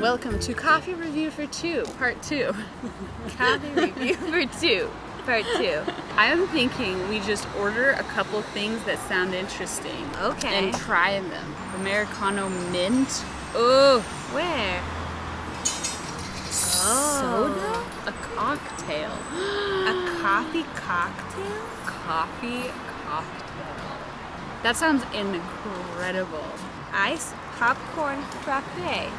Welcome to Coffee Review for 2, Part 2. Coffee Review for 2, Part 2. I'm thinking we just order a couple things that sound interesting. Okay. And try them. Americano mint. Oh. Where? Soda? A cocktail. A coffee cocktail? Coffee cocktail. That sounds incredible. Ice popcorn frappe.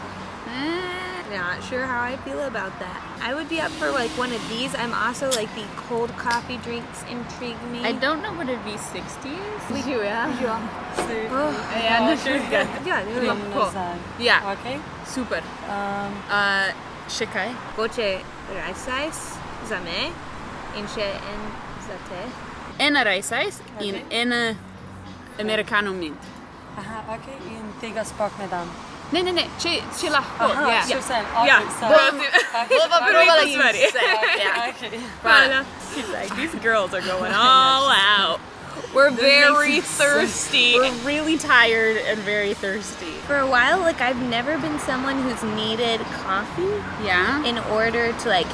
Not sure how I feel about that. I would be up for like one of these. I'm also like the cold coffee drinks intrigue me. I don't know what a V60 is. Ja. Ja, natuurlijk. Ja, det är Lahko. Ja. Okej. Super. Czekaj. Goce rajsajs za me, inše en za te. En rajsajs in en Americano mint. Aha, okej. In tega sploh ne dam. Ne, če lahko. Aha, Ja. še vsem. Ja. Okay, Bova provala in stvari. Okay. Hvala. Like, these girls are going all out. We're very thirsty. We're really tired and very thirsty. For a while, like I've never been someone who's needed coffee Yeah? in order to like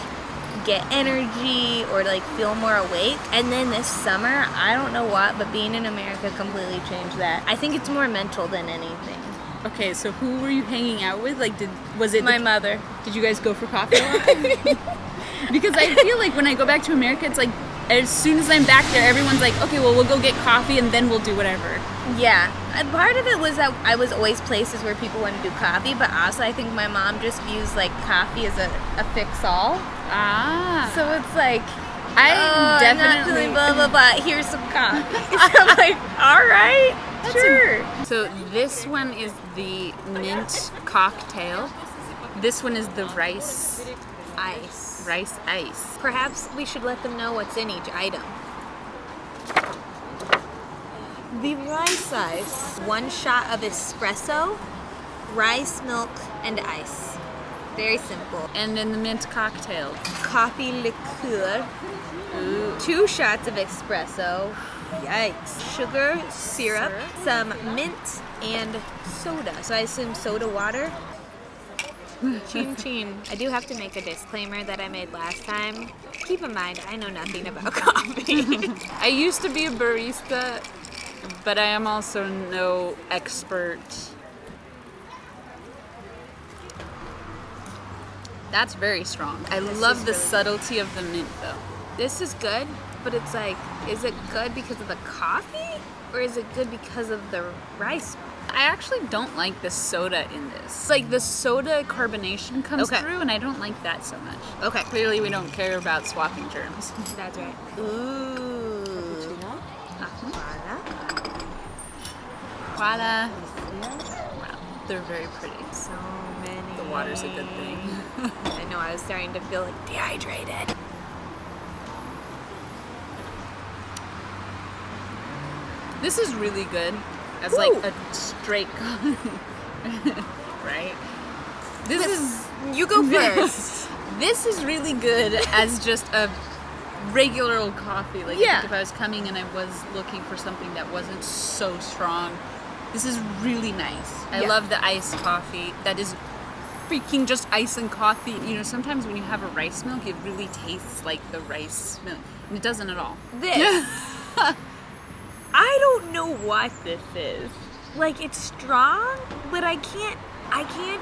get energy or like feel more awake. And then this summer, I don't know what, but being in America completely changed that. I think it's more mental than anything. Okay, so who were you hanging out with? Like, was it My mother. Did you guys go for coffee a lot? Because I feel like when I go back to America, it's like as soon as I'm back there, everyone's like, okay, well, we'll go get coffee and then we'll do whatever. Yeah. And part of it was that I was always places where people want to do coffee, but also I think my mom just views like coffee as a fix-all. Ah. So it's like, I I'm not definitely feeling blah, blah, blah, here's some coffee. I'm like, all right, sure. So this one is the mint cocktail. This one is the rice Ice. ice. Perhaps we should let them know what's in each item. The rice ice. 1 shot of espresso, rice, milk, and ice. Very simple. And then the mint cocktail. Coffee liqueur. Ooh. 2 shots of espresso. Yikes. Sugar, syrup, some mint, and soda. So I assume soda water. Chin chin. I do have to make a disclaimer that I made last time. Keep in mind, I know nothing about coffee. I used to be a barista, but I am also no expert. That's very strong. I love the subtlety of the mint, though. This is good, but it's like, is it good because of the coffee? Or is it good because of the rice? I actually don't like the soda in this. Like, the soda carbonation comes through, and I don't like that so much. Okay. Clearly, we don't care about swapping germs. That's right. Ooh. Cappuccino. Voila. Wow, they're very pretty. So many. The water's a good thing. I know, I was starting to feel like dehydrated. This is really good as like a straight coffee. Right? You go first. This is really good as just a regular old coffee. Like, I think if I was coming and I was looking for something that wasn't so strong, this is really nice. I love the iced coffee. That is freaking just ice and coffee. You know, sometimes when you have a rice milk, it really tastes like the rice milk. And it doesn't at all. This. I don't know what this is. Like, it's strong, but I can't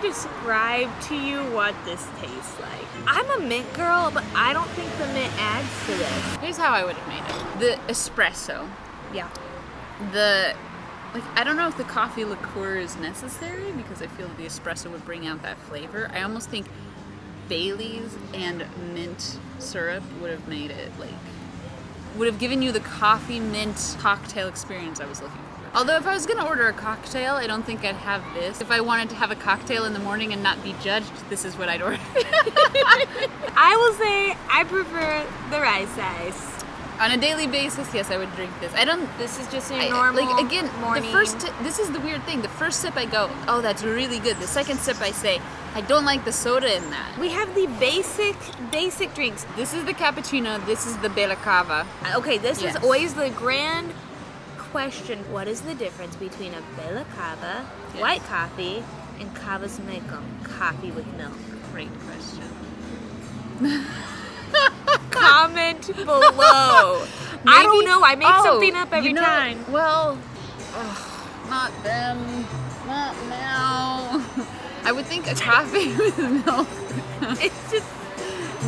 describe to you what this tastes like. I'm a mint girl, but I don't think the mint adds to this. Here's how I would have made it. The espresso. Yeah. I don't know if the coffee liqueur is necessary because I feel the espresso would bring out that flavor. I almost think Bailey's and mint syrup would have made it would have given you the coffee mint cocktail experience I was looking for. Although if I was gonna order a cocktail, I don't think I'd have this. If I wanted to have a cocktail in the morning and not be judged, this is what I'd order. I will say I prefer the rice ice. On a daily basis, yes, I would drink this. This is just a normal morning. This is the weird thing. The first sip I go, oh, that's really good. The second sip I say, I don't like the soda in that. We have the basic drinks. This is the cappuccino. This is the bella cava. Okay, this is always the grand question, what is the difference between a bela cava, Yes. white coffee, and kava s mlekom, coffee with milk? Great question. Comment below. I don't know. I make something up every time. Well, not them. Not now. I would think a coffee with milk. It's just,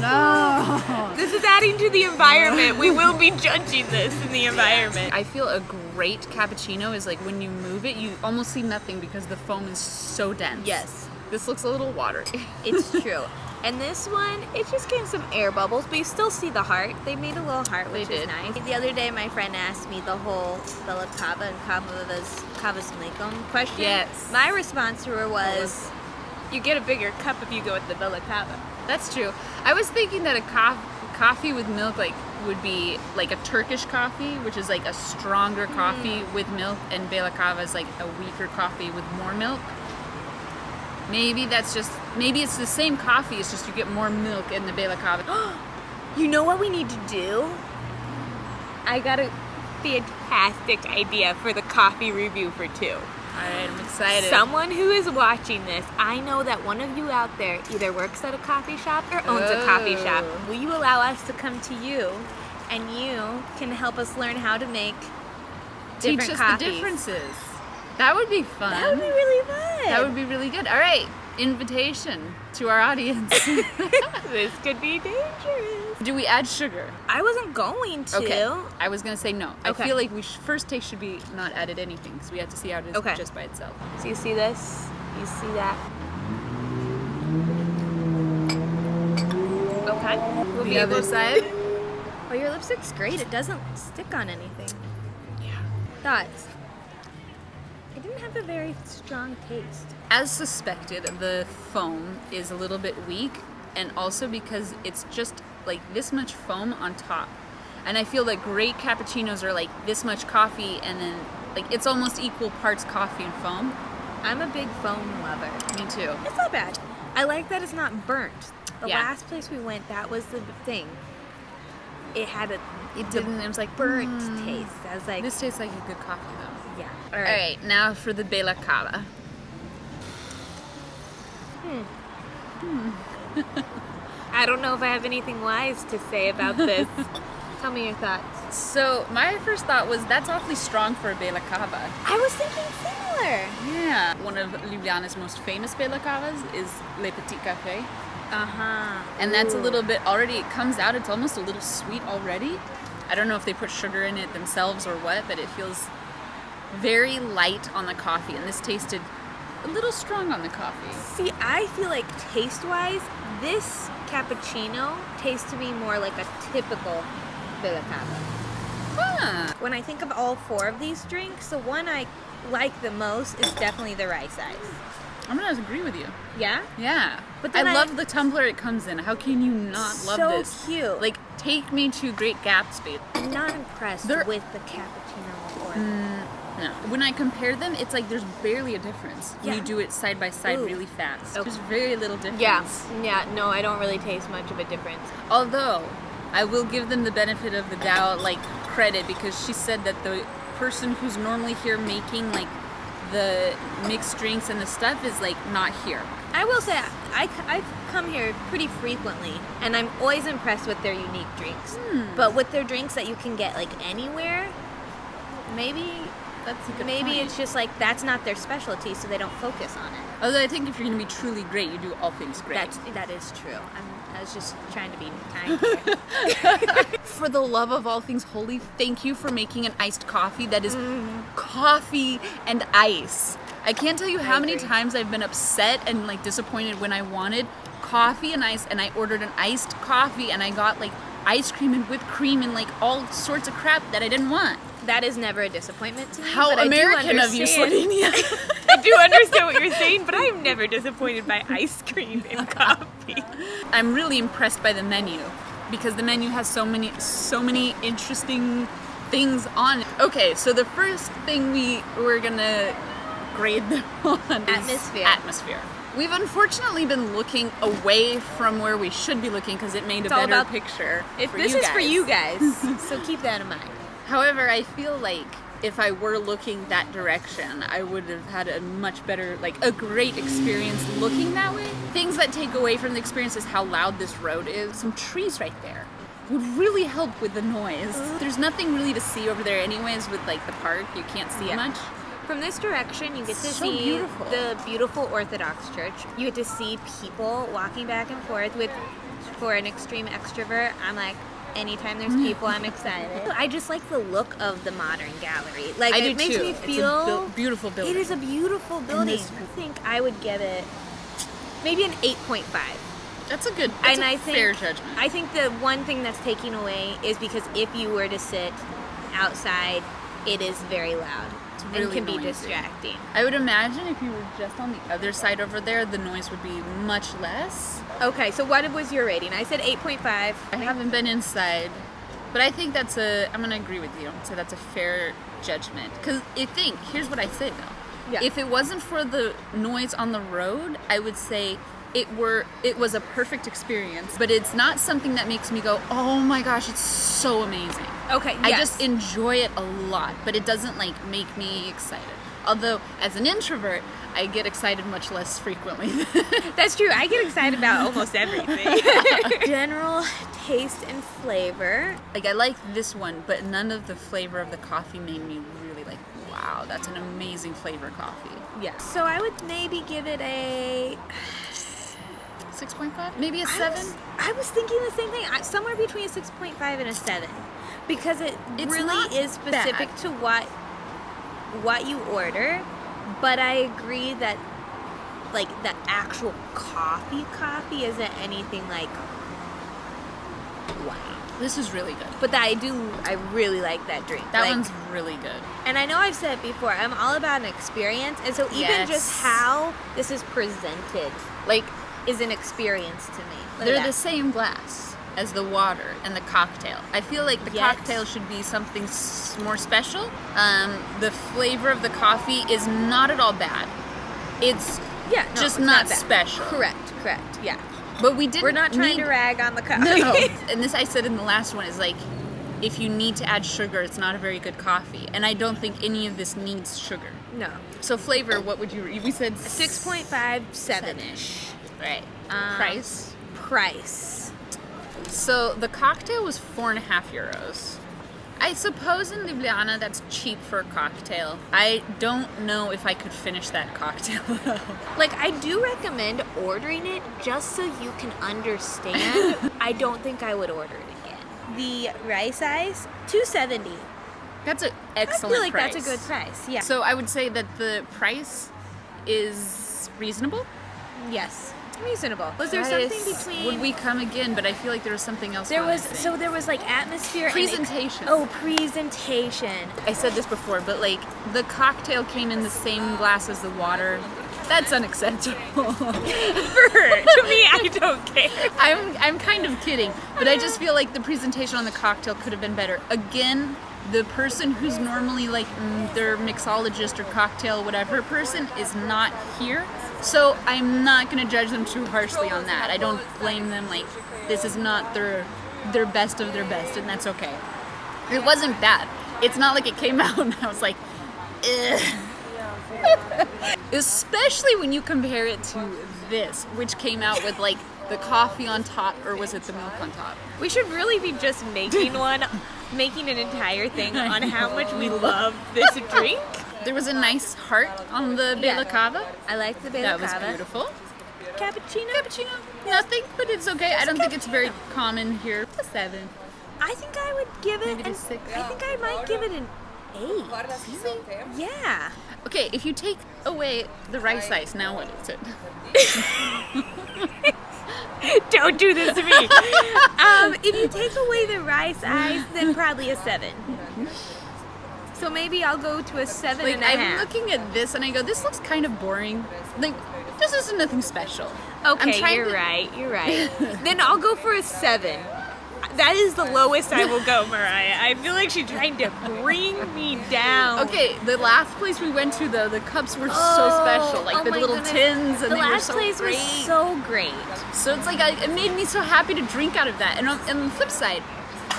No. this is adding to the environment. We will be judging this in the environment. I feel a great cappuccino is like when you move it, you almost see nothing because the foam is so dense. Yes, This looks a little watery. it's true. And this one, it's just getting some air bubbles, but you still see the heart. They made a little heart, which is did. nice. The other day, my friend asked me the whole bela cava and kava s mlekom question. Yes. My response to her was, you get a bigger cup if you go with the bela cava. That's true. I was thinking that a coffee with milk like would be like a Turkish coffee, which is like a stronger coffee with milk, and bela cava is like a weaker coffee with more milk. Maybe it's the same coffee, it's just you get more milk in the bela cava. You know what we need to do? I got a fantastic idea for the coffee review for 2. Alright, I'm excited. Someone who is watching this, I know that one of you out there either works at a coffee shop or owns a coffee shop. Will you allow us to come to you and you can help us learn how to make Teach different us coffees? the differences. That would be fun. That would be really fun. That would be really good. Alright, invitation to our audience. This could be dangerous. Do we add sugar? I wasn't going to. Okay. I was gonna say no. Okay. I feel like first taste should be not added anything because we have to see how it is Okay. just by itself. So you see this? You see that? Okay. We'll The other side. Oh, your lipstick's great. It doesn't stick on anything. Yeah. Thoughts? It didn't have a very strong taste. As suspected, the foam is a little bit weak, and also because it's just like this much foam on top. And I feel that great cappuccinos are like this much coffee, and then like it's almost equal parts coffee and foam. I'm a big foam lover. Me too. It's not bad. I like that it's not burnt. The Yeah. last place we went, that was the thing. It had a It didn't. It was like burnt taste. I was like, This tastes like a good coffee though. yeah. All right, now for the bela cava. I don't know if I have anything wise to say about this. Tell me your thoughts. So my first thought was that's awfully strong for a bela cava. I was thinking similar. Yeah. One of Ljubljana's most famous bela cavas is Le Petit Café. Uh-huh. And that's a little bit already, it comes out, it's almost a little sweet already. I don't know if they put sugar in it themselves or what, but it feels very light on the coffee. And this tasted a little strong on the coffee. See, I feel like taste-wise, this cappuccino tastes to me more like a typical bela cava. Huh. When I think of all 4 of these drinks, the one I like the most is definitely the rice ice. I'm gonna agree with you. Yeah? Yeah. But I then love the tumbler it comes in. How can you not love So this? cute. Like, take me to Great Gatsby. I'm not impressed They're- with the cappuccino or No. When I compare them, it's like there's barely a difference when Yeah. you do it side by side Ooh. really fast. Okay. There's very little difference. Yeah, no, I don't really taste much of a difference. Although, I will give them the benefit of the doubt, like, credit, because she said that the person who's normally here making, like, the mixed drinks and the stuff is, like, not here. I will say, I've come here pretty frequently, and I'm always impressed with their unique drinks. But with their drinks that you can get, like, anywhere, maybe That's a good maybe point. it's just, like, that's not their specialty, so they don't focus on it. Although I think if you're going to be truly great, you do all things great. That is true. I was just trying to be kind here. For the love of all things holy, thank you for making an iced coffee that is coffee and ice. I can't tell you how many agree. times I've been upset and like disappointed when I wanted coffee and ice, and I ordered an iced coffee and I got like ice cream and whipped cream and like all sorts of crap that I didn't want. That is never a disappointment to me. How but I do American of you, understand- Slovenia. I do understand what you're saying, but I'm never disappointed by ice cream and coffee. I'm really impressed by the menu because the menu has so many interesting things on it. Okay, so the first thing we're gonna grade them on is atmosphere. We've unfortunately been looking away from where we should be looking because it made It's a all better about- picture. If for this you is for guys. you guys, so keep that in mind. However, I feel like if I were looking that direction, I would have had a much better, like a great experience looking that way. Things that take away from the experience is how loud this road is. Some trees right there would really help with the noise. There's nothing really to see over there anyways with like the park. You can't see much. From this direction, you get to So see beautiful. the beautiful Orthodox church. You get to see people walking back and forth. With, for an extreme extrovert, I'm like, anytime there's people, I'm excited. I just like the look of the modern gallery. Like, I it do makes too. me It's a feel beautiful building. It is a beautiful building. this- I think I would give it maybe an 8.5. That's a good, And I I think, think fair judgment. I think the one thing that's taking away is because if you were to sit outside, it is very loud and really can be noisy. distracting. I would imagine if you were just on the other side over there, the noise would be much less. Okay, so what was your rating? I said 8.5. I haven't been inside, but I think I'm going to agree with you. So that's a fair judgment. Because here's what I say though. Yeah. If it wasn't for the noise on the road, I would say it was a perfect experience, but it's not something that makes me go, oh my gosh, it's so amazing. Okay, I yes. just enjoy it a lot, but it doesn't like make me excited. Although as an introvert, I get excited much less frequently. That's true. I get excited about almost everything. General taste and flavor. Like I like this one, but none of the flavor of the coffee made me really like, wow, that's an amazing flavor coffee. Yeah. So I would maybe give it a 6.5? Maybe a 7? I was thinking the same thing. Somewhere between a 6.5 and a 7. Because it's not really is specific bad. to what you order. But I agree that like the actual coffee isn't anything like wow. This is really good. But I really like that drink. That Like, one's really good. and I know I've said it before, I'm all about an experience, and so even Yes. just how this is presented Like, is an experience to me. Look at they're that. the same glass as the water and the cocktail. I feel like the Yes. cocktail should be something more special. The flavor of the coffee is not at all bad. It's just it's not bad. special. Correct, yeah. But we didn't We're not trying need- to rag on the coffee. No. And this I said in the last one is like, if you need to add sugar, it's not a very good coffee. And I don't think any of this needs sugar. No. So flavor, what would you? We said 6.5, 7-ish. Right. Price. So the cocktail was €4.50. I suppose in Ljubljana that's cheap for a cocktail. I don't know if I could finish that cocktail though. Like, I do recommend ordering it just so you can understand. I don't think I would order it again. The rice ice, $2.70. That's an I excellent feel like price. that's a good price. Yeah. So I would say that the price is reasonable. Yes. Reasonable. Was there something Price, between? Would we come again? But I feel like there was something else. There we're was missing. there was like atmosphere. Presentation. Presentation. I said this before, but like the cocktail came in the same glass as the water. That's unacceptable. To me, I don't care. I'm kind of kidding, but I just feel like the presentation on the cocktail could have been better. Again, the person who's normally like their mixologist or cocktail whatever person is not here, so I'm not going to judge them too harshly on that. I don't blame them. Like, this is not their best of their best, and that's okay. It wasn't bad. It's not like it came out and I was like, ugh. Especially when you compare it to this, which came out with like the coffee on top, or was it the milk on top? We should really be just making an entire thing on how much we love this drink. There was a nice heart on the Yeah. Bela Cava. I like the That Bela was Cava. beautiful. Cappuccino. Nothing, but it's okay. I don't think it's very common here. It's a 7. I think I would give it Maybe an just 6. I think I might give it an 8. Yeah. Okay, if you take away the rice ice, now what is it? Don't do this to me. If you take away the rice ice, then probably a 7. So maybe I'll go to a 7 Like, and a I'm half. looking at this and I go, this looks kind of boring. Like, this is nothing special. I'm Okay, trying you're to- right. Then I'll go for a 7. That is the lowest I will go, Mariah. I feel like she's trying to bring me down. Okay, the last place we went to though, the cups were so special. Like the my little goodness. tins, and the they were last so place great. was so great. So it's like it made me so happy to drink out of that. And on the flip side,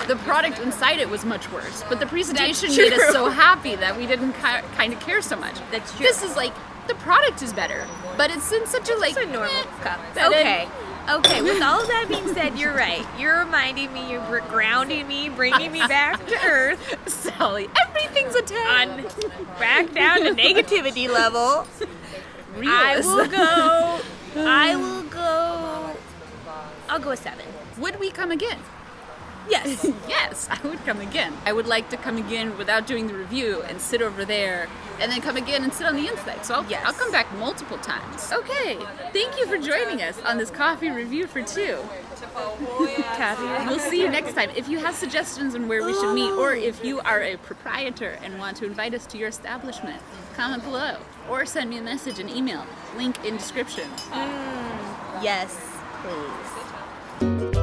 The product inside it was much worse, but the presentation That's made us true. so happy that we didn't kind of care so much. That's true. This is like, the product is better, but it's in such a like, It's a normal cup. that Okay, with all of that being said, you're right. You're reminding me, you're grounding me, bringing me back to earth. Sally, everything's a 10. Back down to negativity level. Realist. I'll go a 7. Would we come again? Yes. Yes, I would come again. I would like to come again without doing the review and sit over there and then come again and sit on the inside. So Yes. I'll come back multiple times. Okay, thank you for joining us on this coffee review for 2. We'll see you next time. If you have suggestions on where we should meet, or if you are a proprietor and want to invite us to your establishment, comment below or send me a message, an email. Link in description. Yes, please.